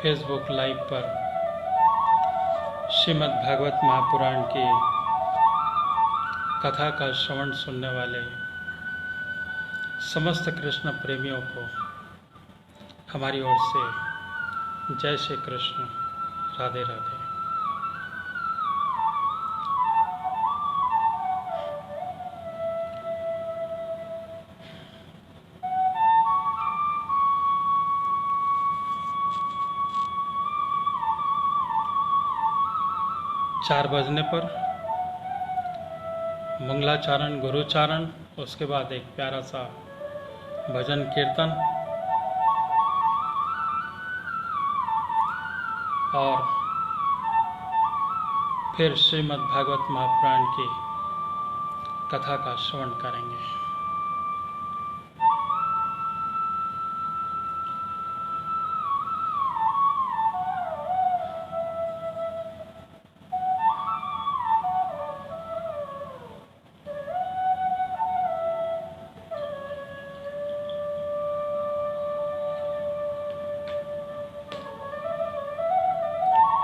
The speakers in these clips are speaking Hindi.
फेसबुक लाइव पर श्रीमद् भागवत महापुराण की कथा का श्रवण सुनने वाले समस्त कृष्ण प्रेमियों को हमारी ओर से जय श्री कृष्ण, राधे राधे। चार बजने पर मंगलाचरण, गुरुचारण, उसके बाद एक प्यारा सा भजन कीर्तन और फिर श्रीमद् भागवत महापुराण की कथा का श्रवण करेंगे।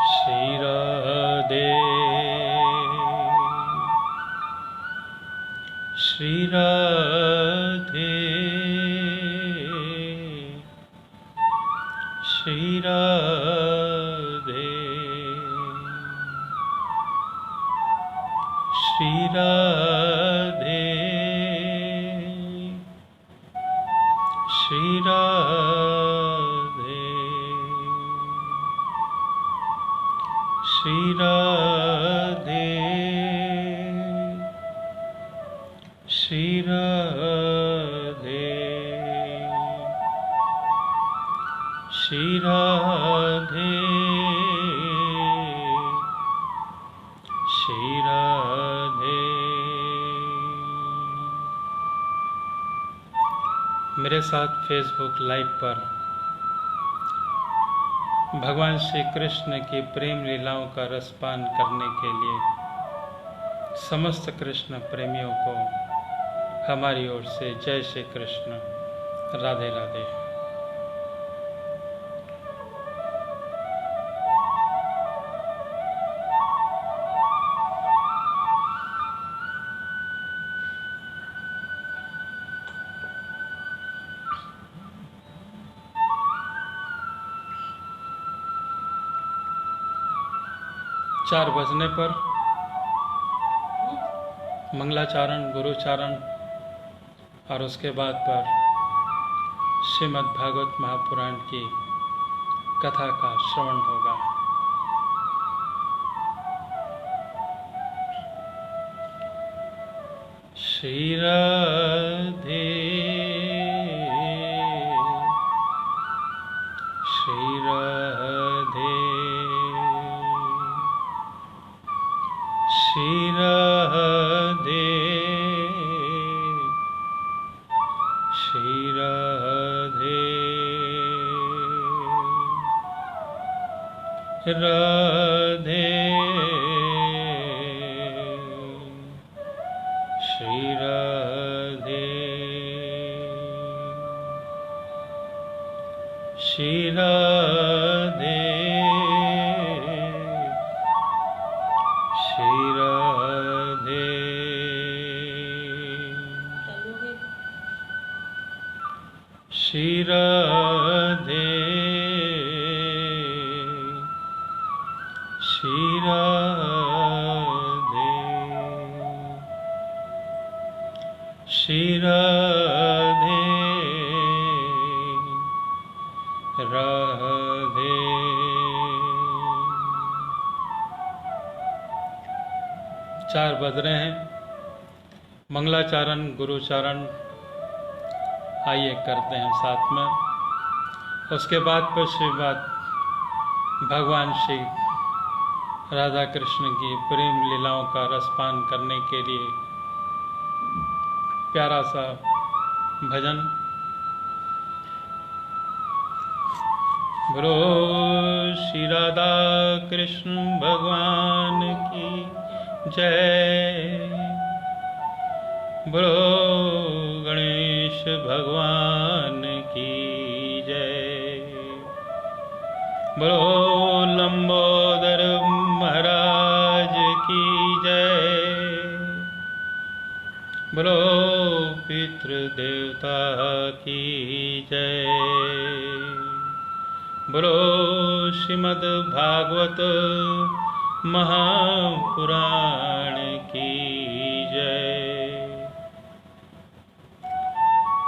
श्री राधे श्री राधे श्री राधे श्री राधे श्री राधे श्री राधे श्री राधे श्री राधे श्री राधे। मेरे साथ फेसबुक लाइव पर भगवान श्री कृष्ण की प्रेम लीलाओं का रसपान करने के लिए समस्त कृष्ण प्रेमियों को हमारी ओर से जय श्री कृष्ण, राधे राधे। चार बजने पर मंगलाचरण, गुरुचारण और उसके बाद पर श्रीमद् भागवत महापुराण की कथा का श्रवण होगा। श्री राधे श्री राधे श्री राधे श्री राधे राधे श्री राधे श्री राधे श्री राधे श्री राधे श्री राधे श्री राधे राधे। चार बज रहे हैं। मंगलाचरण, गुरुचारण आइए करते हैं साथ में। उसके बाद पर श्रीमद् भगवान श्री राधा कृष्ण की प्रेम लीलाओं का रसपान करने के लिए प्यारा सा भजन। बोलो श्री राधा कृष्ण भगवान की जय, बोलो गणेश भगवान की जय। बोलो लंबोदर महाराज की जय। बोलो पितृदेवता की जय। बोलो श्रीमद् भागवत महापुराण की जय।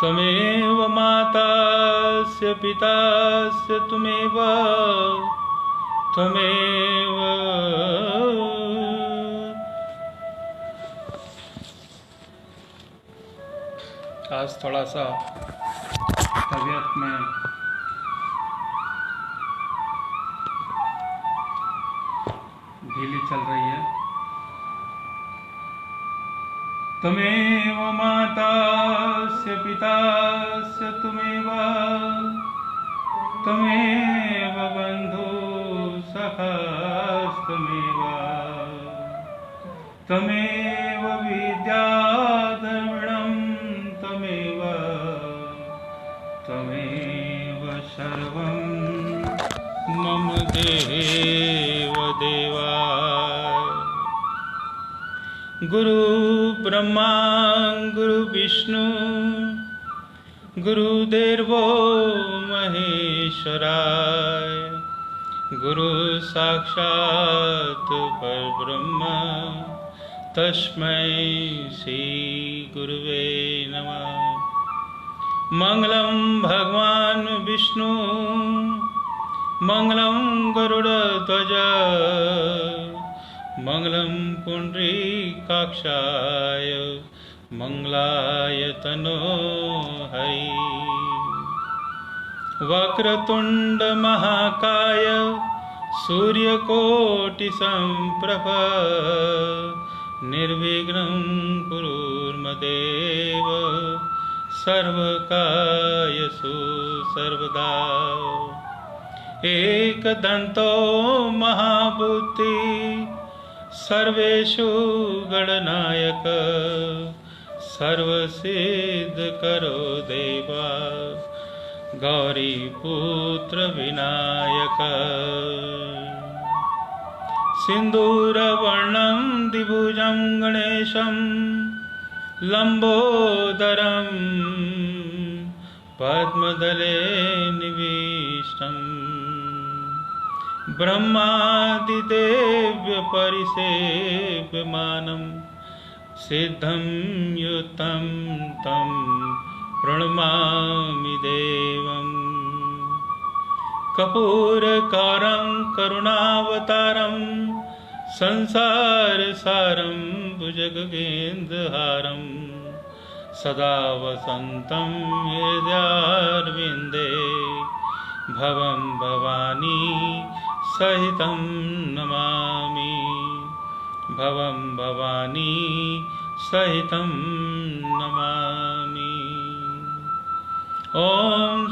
त्वमेव मातास्य पितास्य त्वमेव आज थोड़ा सा तबीयत में ढीली चल रही है। त्वमेव मातास्य पितास्य त्वमेव बन्धु सखास्त्वमेव त्वमेव विद्या द्रविणं त्वमेव सर्वं मम देव देवा। गुरु ब्रह्मा गुरु विष्णु गुरुदेवो महेश्वराय गुरु साक्षात् परब्रह्म तस्मै श्री गुरुवे नमः। मंगलम भगवान विष्णु मंगलम गरुड़ध्वज मंगलम पुंडरीकाक्षाय मंगलाय तनो हरि। वक्रतुंड महाकाय सूर्यकोटि संप्रभ निर्विघ्नं कुरुर्मदेव सर्वकार्येषु सर्वदा। एकदन्तो महाबुद्धि सर्वेषु गणनायक सर्वसिद्धकरो देवा गौरीपुत्र विनायक। सिन्दूरवर्णं द्विभुजं गणेशं लम्बोदरं पद्मदले निविष्टम् ब्रह्मादिदेव्यपरिसेव्यमानं सिद्धं युतं तं प्रणमामि देवम्। कपूरकारं करुणावतारं संसारसारं भुजगगेन्द्रहारं सदा वसन्तं हृदयारविन्दे भवं भवानी सहितं नमामि भवं भवानी सहितं नमामि। ॐ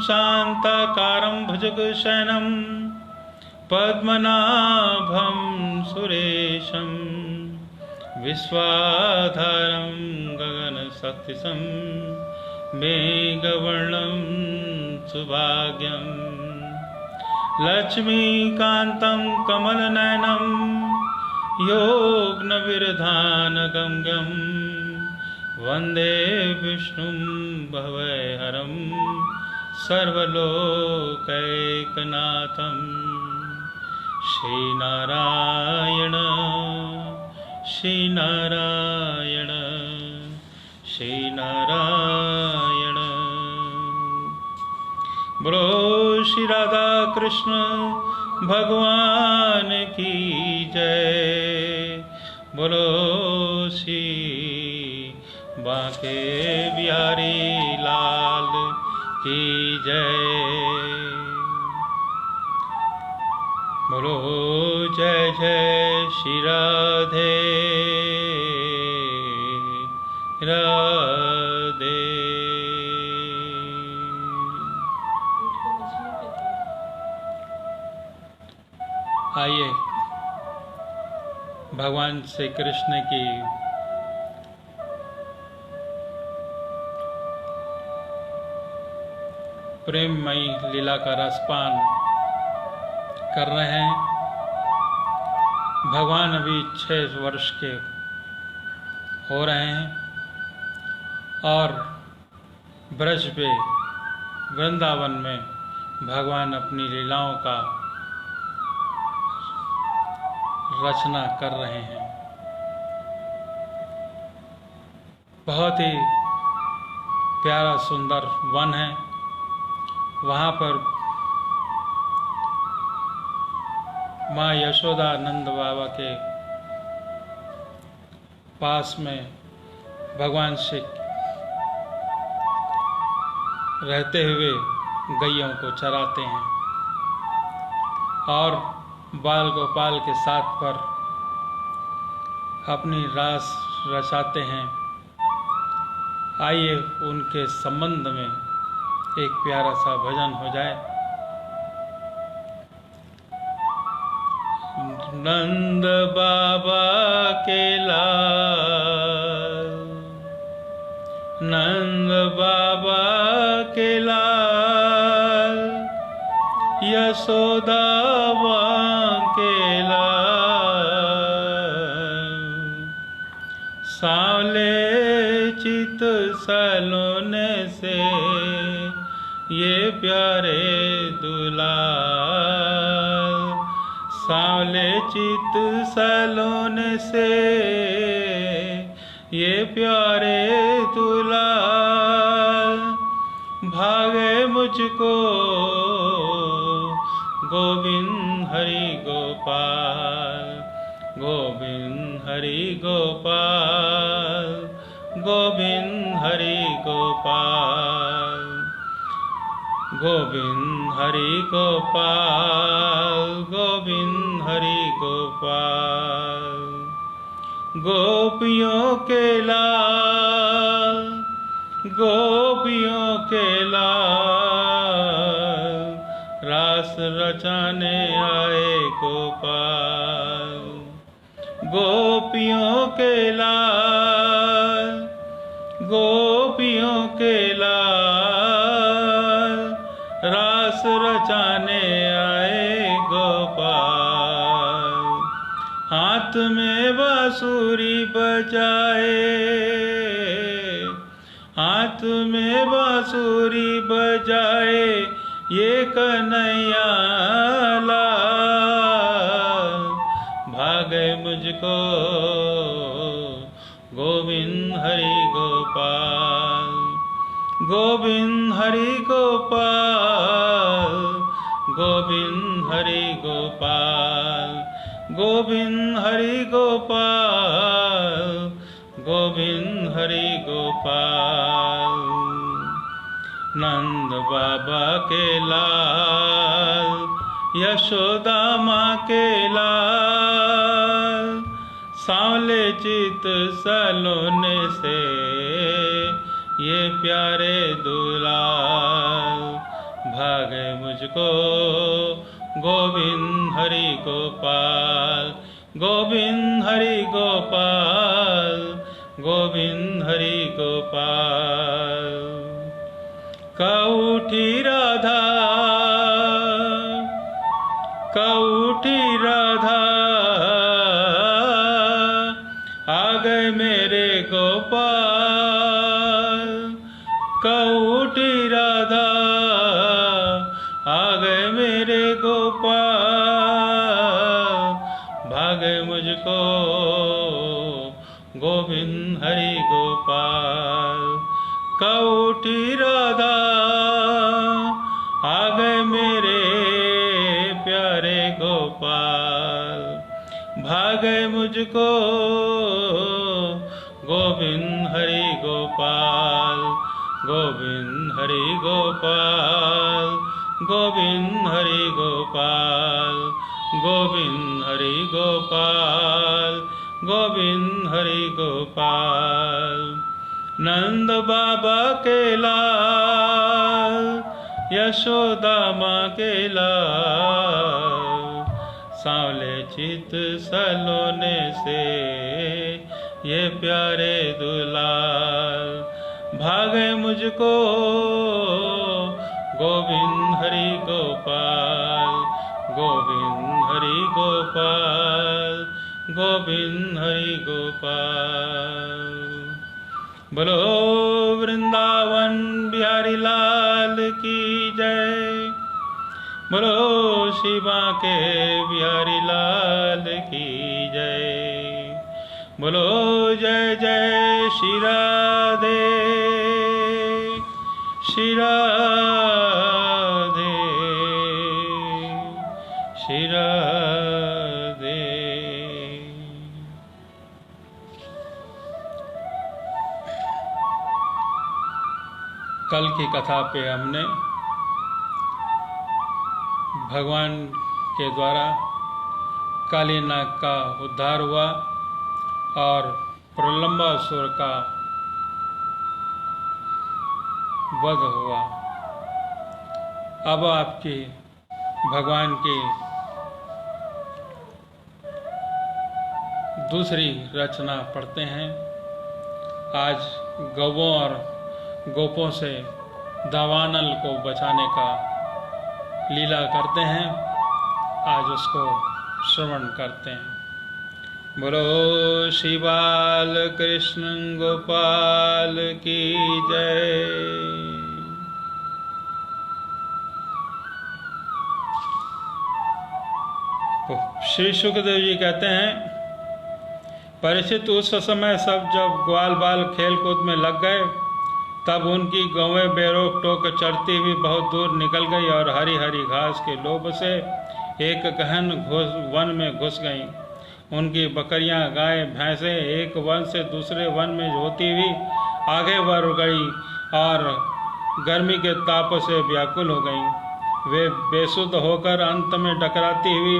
शान्ताकारं भुजगशयनं पद्मनाभं सुरेशं विश्वाधारं गगनसदृशं मेघवर्णं सुभाग्यं लक्ष्मीकान्तं कमलनयनं योगनविरधानगम्यं वन्दे विष्णुं भवहरं सर्वलोकैकनाथं। श्रीनारायण श्रीनारायण श्रीनारायण। बोलो श्री राधा कृष्ण भगवान की जय। बोलो श्री बांके बिहारी लाल की जय। बोलो जय जय श्री राधे राधे। आइए भगवान श्री कृष्ण की प्रेममयी लीला का रसपान कर रहे हैं। भगवान अभी 6 वर्ष के हो रहे हैं और ब्रज पे वृंदावन में भगवान अपनी लीलाओं का रचना कर रहे हैं। बहुत ही प्यारा सुंदर वन है। वहाँ पर माँ यशोदा नंद बाबा के पास में भगवान श्री रहते हुए गैयों को चराते हैं और बाल गोपाल के साथ पर अपनी रास रचाते हैं। आइए उनके संबंध में एक प्यारा सा भजन हो जाए। नंद बाबा के लाल, नंद बाबा के लाल, यशोदा के लाल, सांवले चित सलोने से ये प्यारे दुलार, सांवले चित सलोने से ये प्यारे दुलार, भागे मुझको गोविंद हरि गोपाल, गोविंद हरि गोपाल, गोविंद हरि गोपाल, गोविंद हरि गोपाल, गोविंद हरि गोपाल। गोपियों के लाल, गोपियों के लाल, रास रचाने आए गोपाल। गोपियों के लाल, गोपियों के लाल, रास रचाने आए गोपाल। हाथ में बांसुरी बजाए, हाथ में बांसुरी बजाए ये कन्हैया लाल, भागे मुझको गोविंद हरि गोपाल, गोविंद हरि गोपाल, गोविंद हरि गोपाल, गोविंद हरि गोपाल, गोविंद हरि गोपाल। नंद बाबा के लाल, यशोदा माँ के लाल, सांवले चित सलोने से ये प्यारे दुलाल, भागे मुझको गोविंद हरि गोपाल, गोविंद हरि गोपाल, गोविंद हरि गोपाल। कउठी राधा, कउठी राधा, आ गए मेरे गोपाल। कउठी राधा, आ गए मेरे गोपाल, भागे मुझको गोविंद हरि गोपाल। कउठी राधा, आ गए मेरे प्यारे गोपाल, भागे मुझको गोविंद हरि गोपाल, गोविंद हरि गोपाल, गोविंद हरि गोपाल, गोविंद हरि गोपाल, गोविंद हरि गोपाल। नंद बाबा के लाल, यशोदा माँ के लाल, सांवले चित सलोने से ये प्यारे दुलाल, भागे मुझको गोविंद हरि गोपाल, गोविंद हरि गोपाल, गोविंद हरि गोपाल। बोलो वृंदावन बिहारी लाल की जय, बोलो शिवा के बिहारी लाल की जय, बोलो जय जय श्री राधे, श्री राधे, श्री राधे। कल की कथा पे हमने भगवान के द्वारा काली नाग का उद्धार हुआ और प्रलंबासुर का वध हुआ। अब आपकी भगवान की दूसरी रचना पढ़ते हैं। आज गौओं और गोपों से दावानल को बचाने का लीला करते हैं, आज उसको श्रवण करते हैं। बोलो श्री बाल कृष्ण गोपाल की जय। श्री सुखदेव जी कहते हैं, परीक्षित उस समय सब जब ग्वाल बाल खेल कूद में लग गए, तब उनकी गौवें बेरोक टोक चरती हुई बहुत दूर निकल गई और हरी हरी घास के लोभ से एक गहन वन में घुस गईं। उनकी बकरियां, गाय, भैंसें एक वन से दूसरे वन में होती हुई आगे बढ़ गई और गर्मी के ताप से व्याकुल हो गईं। वे बेसुध होकर अंत में डकराती हुई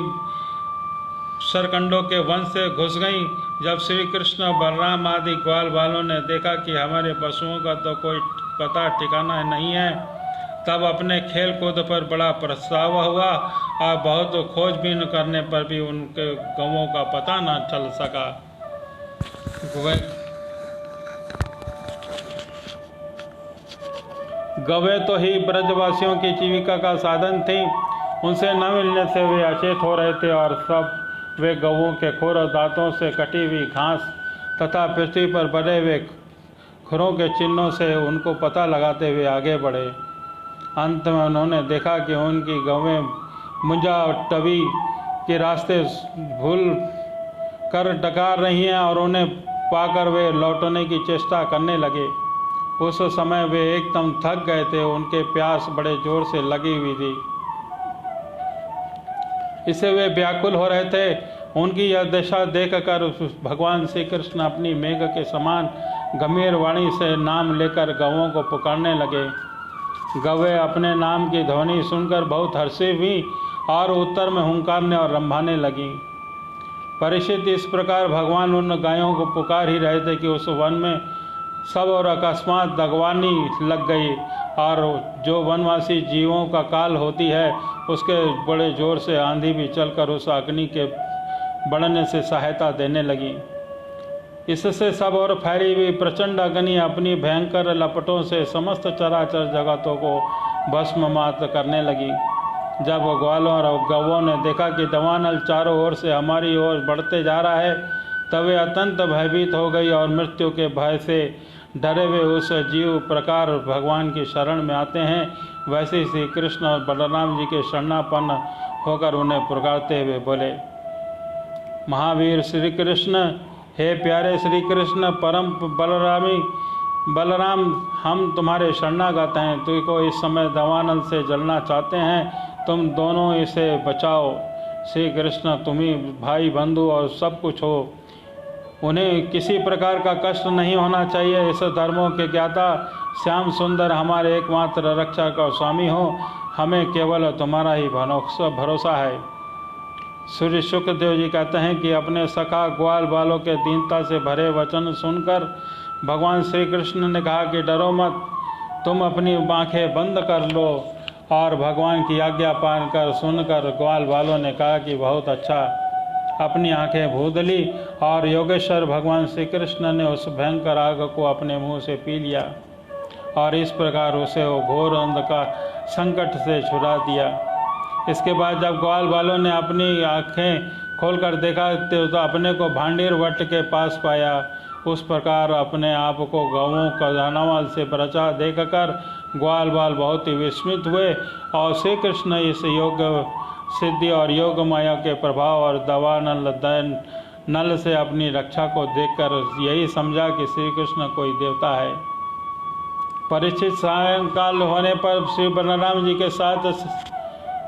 सरकंडों के वन से घुस गईं। जब श्री कृष्ण, बलराम आदि ग्वाल बालों ने देखा कि हमारे पशुओं का तो कोई पता ठिकाना नहीं है, तब अपने खेल कूद पर बड़ा पछतावा हुआ और बहुत खोजबीन करने पर भी उनके गौओं का पता न चल सका। गौवें तो ही ब्रजवासियों की जीविका का साधन थी, उनसे न मिलने से वे अचेत हो रहे थे और सब वे गौओं के खुर और दांतों से कटी हुई घास तथा पृथ्वी पर बने हुए खुरों के चिन्हों से उनको पता लगाते हुए आगे बढ़े। अंत में उन्होंने देखा कि उनकी गौवें मुंजा और टवी के रास्ते भूल कर डकार रही हैं और उन्हें पाकर वे लौटने की चेष्टा करने लगे। उस समय वे एकदम थक गए थे, उनके प्यास बड़े जोर से लगी हुई थी, इससे वे व्याकुल हो रहे थे। उनकी यह दशा देखकर भगवान श्री कृष्ण अपनी मेघ के समान गंभीर वाणी से नाम लेकर गौओं को पुकारने लगे। गौएं अपने नाम की ध्वनि सुनकर बहुत हर्षी हुई और उत्तर में हुंकारने और रंभाने लगीं। परीक्षित, इस प्रकार भगवान उन गायों को पुकार ही रहे थे कि उस वन में सब और अकस्मात दगवानी लग गई और जो वनवासी जीवों का काल होती है, उसके बड़े जोर से आंधी भी चलकर उस अग्नि के बढ़ने से सहायता देने लगी। इससे सब और फैली हुई प्रचंड अग्नि अपनी भयंकर लपटों से समस्त चराचर जगतों को भस्ममात करने लगी। जब ग्वालों और गौओं ने देखा कि दावानल चारों ओर से हमारी ओर बढ़ते जा रहा है, तब वे अत्यंत भयभीत हो गई और मृत्यु के भय से डरे हुए उस जीव प्रकार भगवान की शरण में आते हैं, वैसे श्री कृष्ण और बलराम जी के शरणापन्न होकर उन्हें पुकारते हुए बोले, महावीर श्री कृष्ण, हे प्यारे श्री कृष्ण, परम बलराम, हम तुम्हारे शरणागत हैं। तुमको इस समय दावानल से जलना चाहते हैं, तुम दोनों इसे बचाओ। श्री कृष्ण, तुम ही भाई बंधु और सब कुछ हो, उन्हें किसी प्रकार का कष्ट नहीं होना चाहिए। इस धर्मों के ज्ञाता श्याम सुंदर हमारे एकमात्र रक्षक और स्वामी हो, हमें केवल तुम्हारा ही भरोसा है। सूर्य शुक्रदेव जी कहते हैं कि अपने सखा ग्वाल बालों के दीनता से भरे वचन सुनकर भगवान श्री कृष्ण ने कहा कि डरो मत, तुम अपनी आँखें बंद कर लो। और भगवान की आज्ञा पाकर सुनकर ग्वाल बालों ने कहा कि बहुत अच्छा। अपनी आंखें भूंद ली और योगेश्वर भगवान श्री कृष्ण ने उस भयंकर आग को अपने मुंह से पी लिया और इस प्रकार उसे वो घोर अंधकार संकट से छुड़ा दिया। इसके बाद जब ग्वाल बालों ने अपनी आँखें खोलकर देखा तो अपने को भांडीर वट के पास पाया। उस प्रकार अपने आप को गौओं का दानावाल से बचा देखकर ग्वाल बाल बहुत ही विस्मित हुए और श्री कृष्ण इस योग सिद्धि और योग माया के प्रभाव और दवा नल से अपनी रक्षा को देखकर यही समझा कि श्री कृष्ण कोई देवता है। परीक्षित सायंकाल होने पर श्री बलराम जी के साथ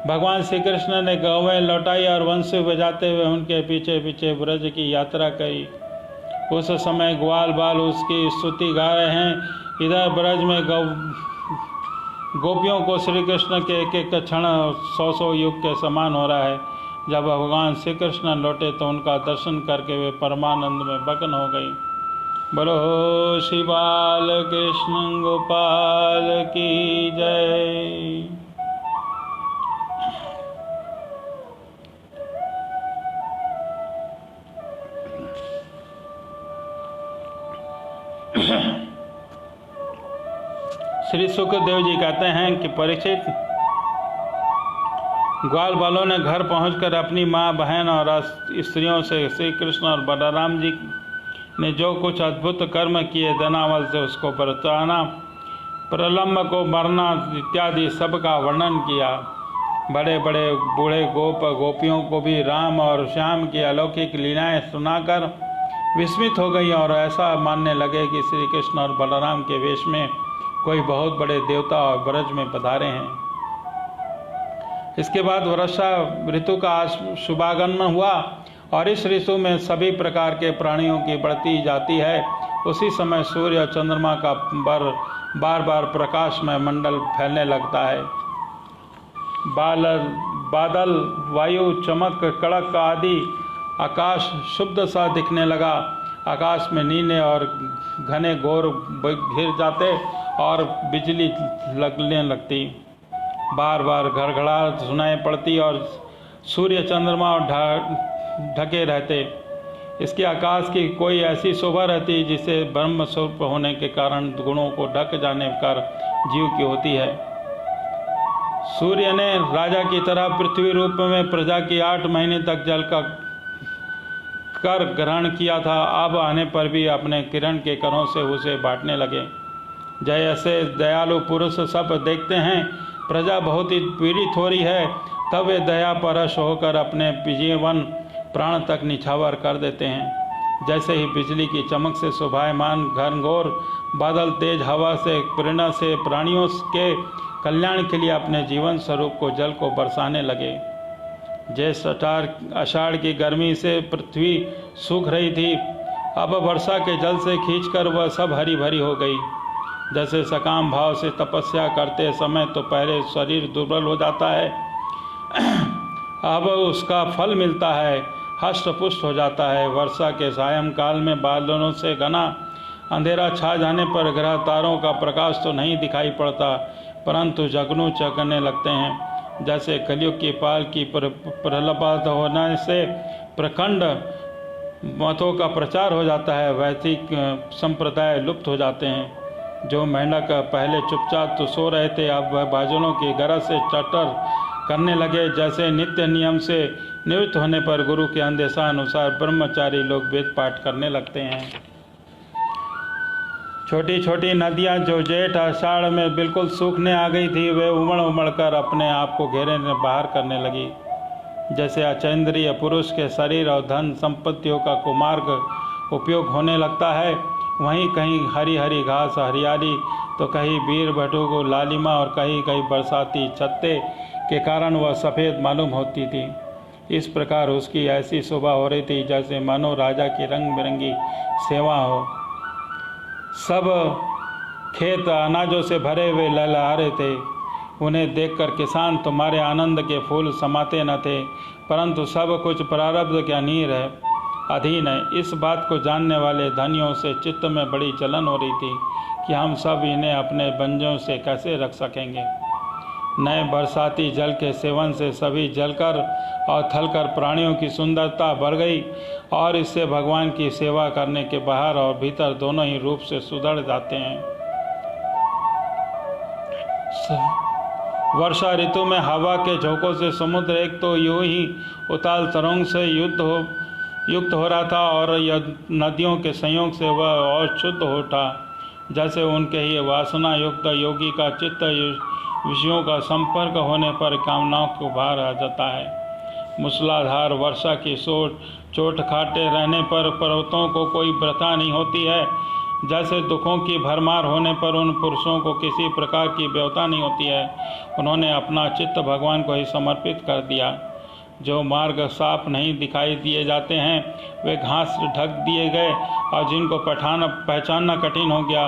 भगवान श्री कृष्ण ने गौवें लौटाई और वंशी बजाते हुए उनके पीछे पीछे ब्रज की यात्रा करी। उस समय ग्वाल बाल उसकी स्तुति गा रहे हैं। इधर ब्रज में गोपियों को श्री कृष्ण के एक एक क्षण 100 युग के समान हो रहा है। जब भगवान श्री कृष्ण लौटे तो उनका दर्शन करके वे परमानंद में मग्न हो गई। बोलो श्री बाल कृष्ण गोपाल की जय। श्री सुखदेव जी कहते हैं कि परीक्षित, ग्वाल बालों ने घर पहुंचकर अपनी माँ, बहन और स्त्रियों से श्री कृष्ण और बलराम जी ने जो कुछ अद्भुत कर्म किए दानावल से उसको बचाना, प्रलंब को मरना इत्यादि सब का वर्णन किया। बड़े बड़े बूढ़े गोपियों को भी राम और श्याम की अलौकिक लीलाएं सुनाकर विस्मित हो गई और ऐसा मानने लगे कि श्री कृष्ण और बलराम के वेश में कोई बहुत बड़े देवता और ब्रज में पधारे हैं। इसके बाद वर्षा ऋतु का शुभागमन हुआ और इस ऋतु में सभी प्रकार के प्राणियों की बढ़ती जाती है। उसी समय सूर्य और चंद्रमा का बार बार प्रकाशमय मंडल फैलने लगता है। बादल, वायु, चमक, कड़क आदि आकाश शुद्ध सा दिखने लगा। आकाश में नीले और घने घोर घिर जाते और बिजली लगने लगती। बार बार घड़घड़ाहट सुनाई पड़ती और सूर्य चंद्रमा ढके रहते। इसके आकाश की कोई ऐसी शोभा रहती जिसे ब्रह्म स्वरूप होने के कारण गुणों को ढक जाने कर जीव की होती है। सूर्य ने राजा की तरह पृथ्वी रूप में प्रजा की 8 महीने तक जल का कर ग्रहण किया था। अब आने पर भी अपने किरण के करों से उसे बांटने लगे। जैसे दयालु पुरुष सब देखते हैं प्रजा बहुत ही पीड़ित हो रही है, तब वे दया परश होकर अपने जीवन प्राण तक निछावर कर देते हैं। जैसे ही बिजली की चमक से शोभायमान घनघोर बादल तेज हवा से प्रेरणा से प्राणियों के कल्याण के लिए अपने जीवन स्वरूप को जल को बरसाने लगे। जैसे आषाढ़ की गर्मी से पृथ्वी सूख रही थी, अब वर्षा के जल से खींचकर वह सब हरी भरी हो गई। जैसे सकाम भाव से तपस्या करते समय तो पहले शरीर दुर्बल हो जाता है, अब उसका फल मिलता है, हष्ट पुष्ट हो जाता है। वर्षा के सायंकाल में बादलों से घना अंधेरा छा जाने पर ग्रह तारों का प्रकाश तो नहीं दिखाई पड़ता, परंतु जगनू चकने लगते हैं। जैसे कलयुग की पाल की प्रलपात होने से प्रखंड मतों का प्रचार हो जाता है, वैदिक संप्रदाय लुप्त हो जाते हैं। जो मेंढक पहले चुपचाप तो सो रहे थे, अब वह बाजुलों की गरज से चटर करने लगे। जैसे नित्य नियम से निवृत्त होने पर गुरु के आदेशानुसार ब्रह्मचारी लोग वेद पाठ करने लगते हैं। छोटी छोटी नदियां जो जेठ आषाढ़ में बिल्कुल सूखने आ गई थी, वे उमड़ उमड़ कर अपने आप को घेरे में बाहर करने लगी। जैसे अचेंद्रिय पुरुष के शरीर और धन संपत्तियों का कुमार्ग उपयोग होने लगता है, वहीं कहीं हरी हरी घास हरियाली तो कहीं बीर भटू को लालिमा और कहीं कहीं बरसाती छत्ते के कारण वह सफ़ेद मालूम होती थी। इस प्रकार उसकी ऐसी शोभा हो रही थी जैसे मानो राजा की रंग बिरंगी सेवा हो। सब खेत अनाजों से भरे हुए लहलहा रहे थे। उन्हें देखकर किसान तुम्हारे आनंद के फूल समाते न थे, परंतु सब कुछ प्रारब्ध के अधीन है। इस बात को जानने वाले धनियों से चित्त में बड़ी जलन हो रही थी कि हम सब इन्हें अपने बंजों से कैसे रख सकेंगे। नए बरसाती जल के सेवन से सभी जलकर और थलकर प्राणियों की सुंदरता बढ़ गई और इससे भगवान की सेवा करने के बाहर और भीतर दोनों ही रूप से सुधर जाते हैं। वर्षा ऋतु में हवा के झोंकों से समुद्र एक तो यूं ही उताल तरंग से युक्त हो रहा था और नदियों के संयोग से वह और शुद्ध हो उठा, जैसे उनके ही वासना युक्त योगी का चित्त विषयों का संपर्क होने पर कामनाओं को बाहर आ जाता है। मूसलाधार वर्षा की चोट खाटे रहने पर पर्वतों को कोई व्यथा नहीं होती है, जैसे दुखों की भरमार होने पर उन पुरुषों को किसी प्रकार की व्यथा नहीं होती है। उन्होंने अपना चित्त भगवान को ही समर्पित कर दिया। जो मार्ग साफ नहीं दिखाई दिए जाते हैं वे घास ढक दिए गए और जिनको पहचानना कठिन हो गया,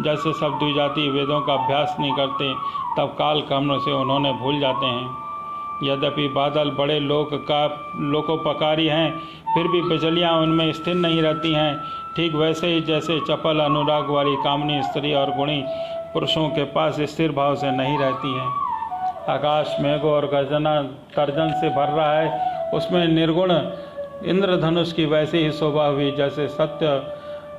जैसे सब द्विजाति वेदों का अभ्यास नहीं करते तब काल क्रम से उन्होंने भूल जाते हैं। यद्यपि बादल बड़े लोकोपकारी हैं, फिर भी बिजलियां उनमें स्थिर नहीं रहती हैं। ठीक वैसे ही जैसे चपल अनुराग वाली कामनी स्त्री और गुणी पुरुषों के पास स्थिर भाव से नहीं रहती हैं। आकाश मेघों और तर्जन से भर रहा है, उसमें निर्गुण इंद्रधनुष की वैसी ही शोभा हुई जैसे सत्य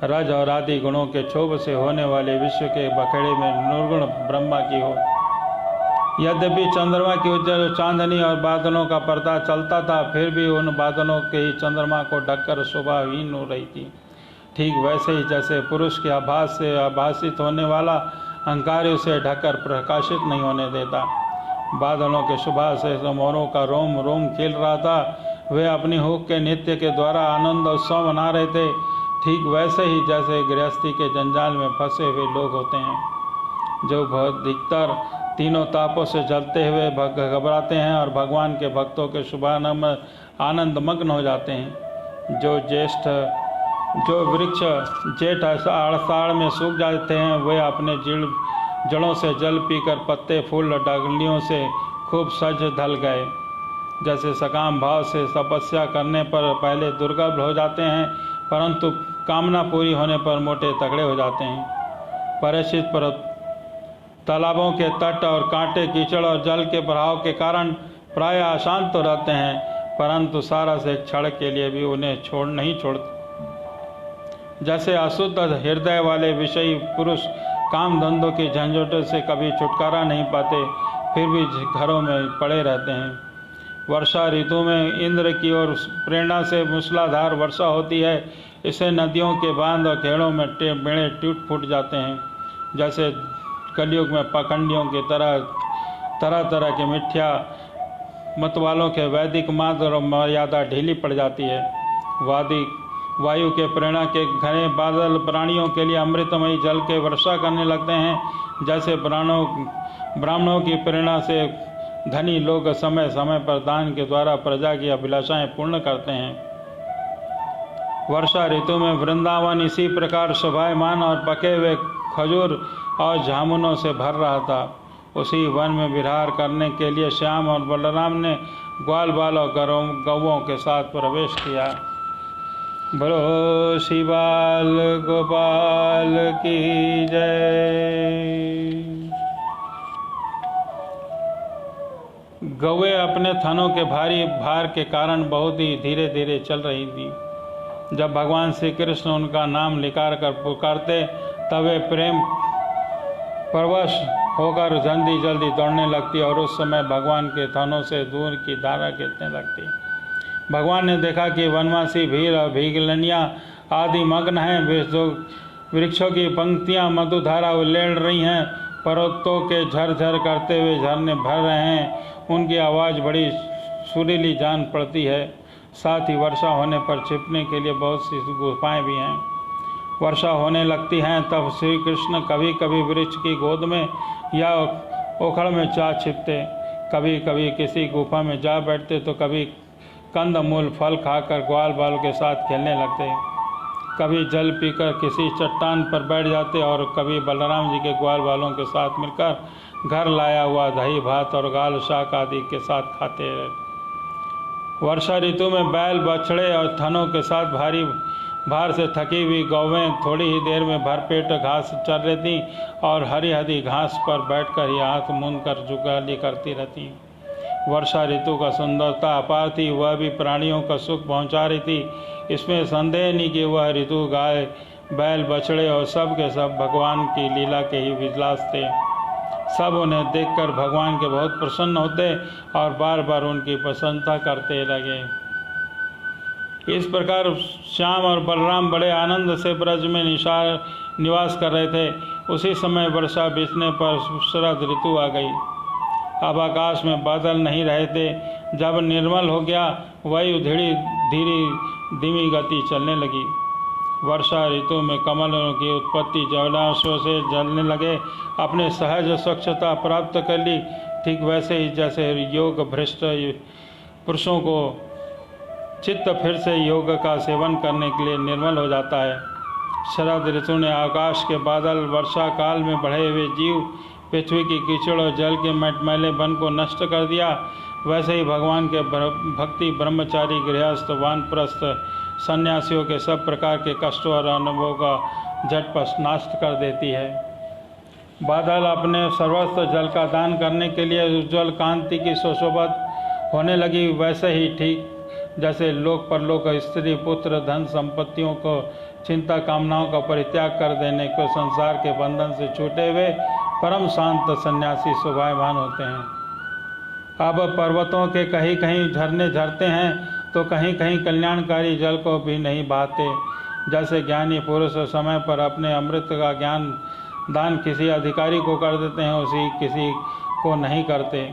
रज और आदि गुणों के क्षोभ से होने वाले विश्व के बखेड़े में निर्गुण ब्रह्मा की हो। यद्यपि चंद्रमा की उज्जवल चांदनी और बादलों का पर्दा चलता था, फिर भी उन बादलों के ही चंद्रमा को ढककर शोभाहीन हो रही थी। ठीक वैसे ही जैसे पुरुष के आभास से आभासित होने वाला अहंकार उसे ढककर प्रकाशित नहीं होने देता। बादलों के सुबह से मोरों का रोम रोम खिल रहा था, वे अपनी हुक के नृत्य के द्वारा आनंद उत्सव मना रहे थे। ठीक वैसे ही जैसे गृहस्थी के जंजाल में फंसे हुए लोग होते हैं, जो अधिकतर तीनों तापों से जलते हुए घबराते हैं और भगवान के भक्तों के शुभारंभ में आनंद मग्न हो जाते हैं। जो वृक्ष जेठ आषाढ़ में सूख जाते हैं, वे अपने जड़ों से जल पीकर पत्ते फूल डालियों से खूब सज धल गए। जैसे सकाम भाव से तपस्या करने पर पहले दुर्बल हो जाते हैं, परंतु कामना पूरी होने पर मोटे तगड़े हो जाते हैं। परिचित पर तालाबों के तट और कांटे कीचड़ और जल के प्रभाव के कारण प्राय अशांत तो रहते हैं, परंतु सारा से क्षण के लिए भी उन्हें नहीं छोड़ते। जैसे अशुद्ध हृदय वाले विषयी पुरुष काम धंधों की झंझटों से कभी छुटकारा नहीं पाते, फिर भी घरों में पड़े रहते हैं। वर्षा ऋतु में इंद्र की ओर प्रेरणा से मूसलाधार वर्षा होती है। इससे नदियों के बांध और खेड़ों में बेड़े टूट फूट जाते हैं। जैसे कलयुग में पाखंडियों की तरह तरह के मिथ्या मत वालों के वैदिक मार्ग और मर्यादा ढीली पड़ जाती है। वायु के प्रेरणा के घने बादल प्राणियों के लिए अमृतमयी जल के वर्षा करने लगते हैं। जैसे ब्राह्मणों की प्रेरणा से धनी लोग समय समय पर दान के द्वारा प्रजा की अभिलाषाएं पूर्ण करते हैं। वर्षा ऋतु में वृंदावन इसी प्रकार शोभायमान और पके हुए खजूर और जामुनों से भर रहा था। उसी वन में विहार करने के लिए श्याम और बलराम ने ग्वाल बाल और गौओं के साथ प्रवेश किया। बोलो शिवाल गोपाल की जय। गौएं अपने थनों के भारी भार के कारण बहुत ही धीरे धीरे चल रही थी। जब भगवान श्री कृष्ण उनका नाम लिकार कर पुकारते, तब वे प्रेम परवश होकर जल्दी दौड़ने लगती और उस समय भगवान के थनों से दूर की धारा गिरने लगती। भगवान ने देखा कि वनवासी भीड़ और भीगलनियाँ आदि मग्न हैं। वृक्षों की पंक्तियाँ मधुधारा उल्लेड़ रही हैं, पर्वतों के झरझर करते हुए झरने भर रहे हैं। उनकी आवाज़ बड़ी सुरीली जान पड़ती है। साथ ही वर्षा होने पर छिपने के लिए बहुत सी गुफाएं भी हैं। वर्षा होने लगती हैं तब श्री कृष्ण कभी कभी वृक्ष की गोद में या ओखड़ में जा छिपते, कभी कभी किसी गुफा में जा बैठते, तो कभी कंद मूल फल खाकर ग्वाल बाल के साथ खेलने लगते, कभी जल पीकर किसी चट्टान पर बैठ जाते और कभी बलराम जी के ग्वाल बालों के साथ मिलकर घर लाया हुआ दही भात और गाल शाक आदि के साथ खाते रहते। वर्षा ऋतु में बैल बछड़े और थनों के साथ भारी भार से थकी हुई गौवें थोड़ी ही देर में भरपेट घास चर रही थी और हरी हरी घास पर बैठकर ही हाथ मूंद कर जुगाली करती रहती। वर्षा ऋतु का सुंदरता अपार थी, वह भी प्राणियों का सुख पहुंचा रही थी। इसमें संदेह नहीं कि वह ऋतु गाय बैल बछड़े और सब के सब भगवान की लीला के ही विलास थे। सब उन्हें देखकर भगवान के बहुत प्रसन्न होते और बार बार उनकी प्रशंसा करते लगे। इस प्रकार श्याम और बलराम बड़े आनंद से ब्रज में निवास कर रहे थे। उसी समय वर्षा बीतने पर शरद ऋतु आ गई। अब आकाश में बादल नहीं रहे थे। जब निर्मल हो गया, वायु धीरे धीमी गति चलने लगी। वर्षा ऋतु में कमलों की उत्पत्ति जलाशयों से जलने लगे, अपने सहज स्वच्छता प्राप्त कर ली। ठीक वैसे ही जैसे योग भ्रष्ट पुरुषों को चित्त फिर से योग का सेवन करने के लिए निर्मल हो जाता है। शरद ऋतु ने आकाश के बादल, वर्षा काल में बढ़े हुए जीव, पृथ्वी की कीचड़ और जल के मटमैले वन को नष्ट कर दिया। वैसे ही भगवान के भक्ति ब्रह्मचारी, गृहस्थ, वानप्रस्थ, सन्यासियों के सब प्रकार के कष्टों और अनुभवों का झटपट नाश कर देती है। बादल अपने सर्वस्व जल का दान करने के लिए उज्ज्वल कांति की सुशोभित होने लगी। वैसे ही ठीक जैसे लोक परलोक, स्त्री पुत्र, धन संपत्तियों को, चिंता कामनाओं का परित्याग कर देने को, संसार के बंधन से छूटे हुए परम शांत सन्यासी शोभायमान होते हैं। अब पर्वतों के कहीं कहीं झरने झरते हैं तो कहीं कहीं कल्याणकारी जल को भी नहीं बहाते। जैसे ज्ञानी पुरुष समय पर अपने अमृत का ज्ञान दान किसी अधिकारी को कर देते हैं, उसी किसी को नहीं करते।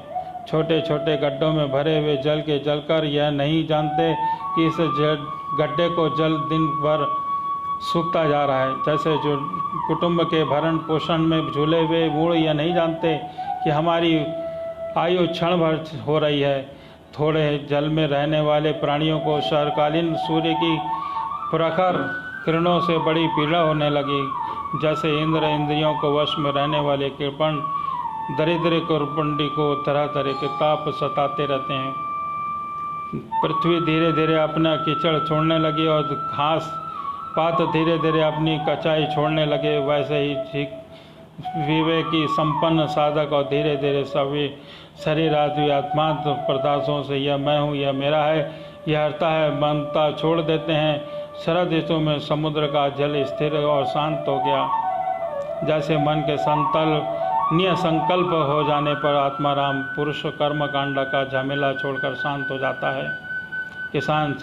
छोटे छोटे गड्ढों में भरे हुए जल के जलकर यह नहीं जानते कि इस गड्ढे को जल दिन भर सूखता जा रहा है। जैसे जो कुटुंब के भरण पोषण में झूले हुए मूढ़ यह नहीं जानते कि हमारी आयु क्षण भर हो रही है। थोड़े जल में रहने वाले प्राणियों को शरकालीन सूर्य की प्रखर किरणों से बड़ी पीड़ा होने लगी। जैसे इंद्र इंद्रियों को वश में रहने वाले कृपण दरिद्र कुरपंडी को तरह तरह के ताप सताते रहते हैं। पृथ्वी धीरे धीरे अपना कीचड़ छोड़ने लगी और घास पात धीरे धीरे अपनी कचाई छोड़ने लगे। वैसे ही ठीक विवेकी संपन्न साधक और धीरे धीरे सभी शरीर आदि आत्मांत पदार्थों से यह मैं हूँ, यह मेरा है, यह हरता है, मनता छोड़ देते हैं। शरद ऋतु में समुद्र का जल स्थिर और शांत हो गया। जैसे मन के संकल्प हो जाने पर आत्माराम पुरुष कर्म कांड का झमेला छोड़कर शांत हो जाता है। किसान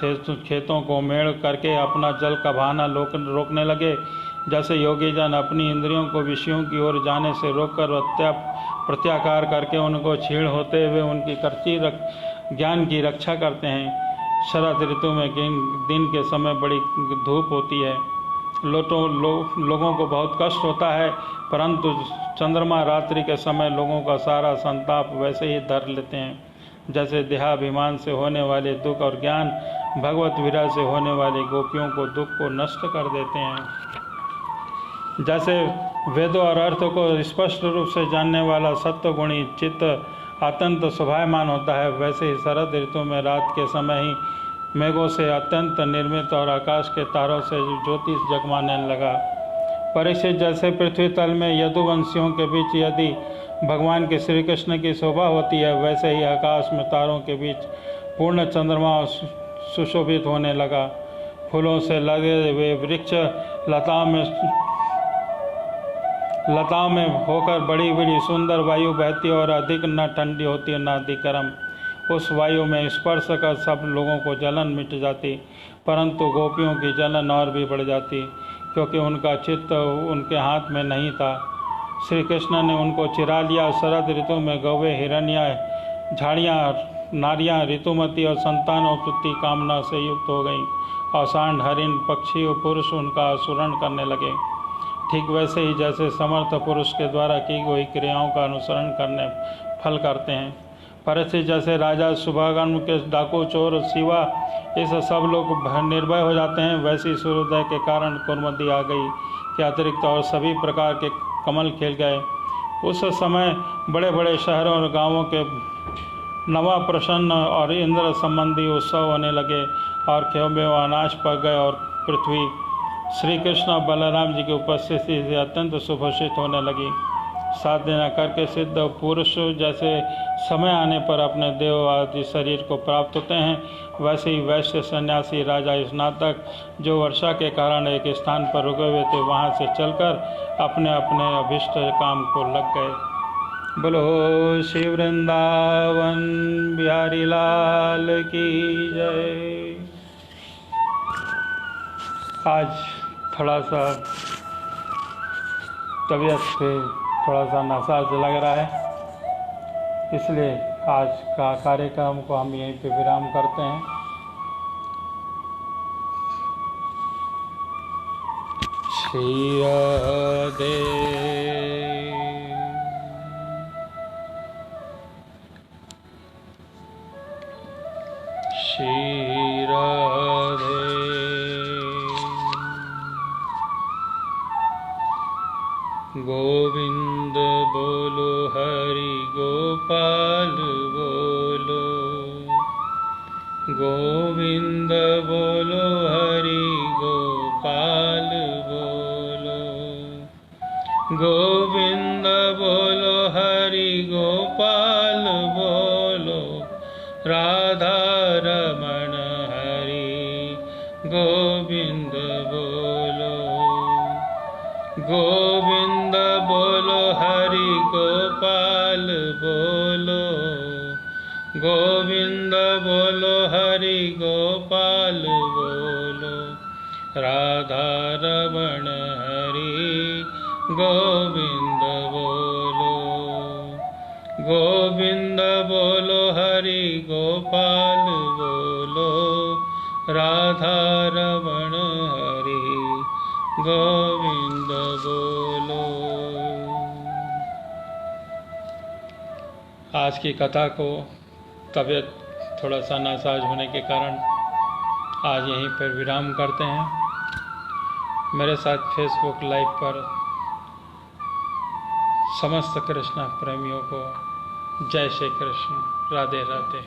खेतों को मेड़ करके अपना जल का बहाना रोकने लगे। जैसे योगी जन अपनी इंद्रियों को विषयों की ओर जाने से रोककर प्रत्याकार करके उनको छीण होते हुए उनकी कर्ची ज्ञान की रक्षा करते हैं। शरद ऋतु में दिन के समय बड़ी धूप होती है। लोगों को बहुत कष्ट होता है, परंतु चंद्रमा रात्रि के समय लोगों का सारा संताप वैसे ही धर लेते हैं। जैसे देहाभिमान से होने वाले दुख और ज्ञान भगवत विरह से होने वाले गोपियों को दुख को नष्ट कर देते हैं। जैसे वेदों और अर्थों को स्पष्ट रूप से जानने वाला सत्वगुणी चित्त अत्यंत शोभायमान होता है, वैसे ही शरद ऋतु में रात के समय ही मेघों से अत्यंत निर्मित और आकाश के तारों से ज्योति जगमाने लगा। परीक्षित, जैसे पृथ्वी तल में यदुवंशियों के बीच यदि भगवान के श्री कृष्ण की शोभा होती है, वैसे ही आकाश में तारों के बीच पूर्ण चंद्रमा सुशोभित होने लगा। फूलों से लगे हुए वृक्ष लताओं में होकर बड़ी बड़ी सुंदर वायु बहती और अधिक न ठंडी होती न अधिक गर्म। उस वायु में स्पर्श कर सब लोगों को जलन मिट जाती, परंतु गोपियों की जलन और भी बढ़ जाती, क्योंकि उनका चित्त उनके हाथ में नहीं था। श्री कृष्ण ने उनको चिरा लिया। शरद ऋतु में गौवे, हिरण्या, झाड़ियाँ, नारियाँ ऋतुमती और संतानोत्पत्ति कामना से युक्त हो गईं और सांड, हरिण, पक्षी और पुरुष उनका अनुसरण करने लगे। ठीक वैसे ही जैसे समर्थ पुरुष के द्वारा की गई क्रियाओं का अनुसरण करने फल करते हैं। परिस्थिति जैसे राजा, शुभागम के डाकू, चोर, शिवा, इस सब लोग निर्भय हो जाते हैं, वैसी सूर्योदय के कारण कुर्मती आ गई के अतिरिक्त और सभी प्रकार के कमल खिल गए। उस समय बड़े बड़े शहरों और गांवों के नवा प्रसन्न और इंद्र संबंधी उत्सव होने लगे और खेतों में अनाज पक गए और पृथ्वी श्री कृष्ण और बलराम जी की उपस्थिति से अत्यंत सुभूषित होने लगी। साधना करके सिद्ध पुरुष जैसे समय आने पर अपने देव आदि शरीर को प्राप्त होते हैं, वैसे ही वैश्य, सन्यासी, राजा, स्नातक जो वर्षा के कारण एक स्थान पर रुके हुए थे, वहां से चलकर अपने अपने अभिष्ट काम को लग गए। बोलो श्री वृंदावन बिहारी लाल की जय। आज थोड़ा सा तबीयत पे थोड़ा सा नासाज लग रहा है, इसलिए आज का कार्यक्रम को हम यहीं पे विराम करते हैं। श्री राधे। श्री राधे। गोविंद बोलो हरि गोपाल बोलो, गोविंद बोलो हरि गोपाल बोलो, गोविंद बोलो हरि गोपाल बोलो, राधा रमण हरि गोविंद बोलो, गोविंद बोलो हरि गोपाल बोलो, गोविंद बोलो हरि गोपाल बोलो, राधा रमण हरि गोविंद बोलो, गोविंद बोलो हरि गोपाल बोलो, राधा रमण हरि गोविंद बोलो। आज की कथा को तबीयत थोड़ा सा नासाज होने के कारण आज यहीं पर विराम करते हैं। मेरे साथ फेसबुक लाइव पर समस्त कृष्ण प्रेमियों को जय श्री कृष्ण, राधे राधे।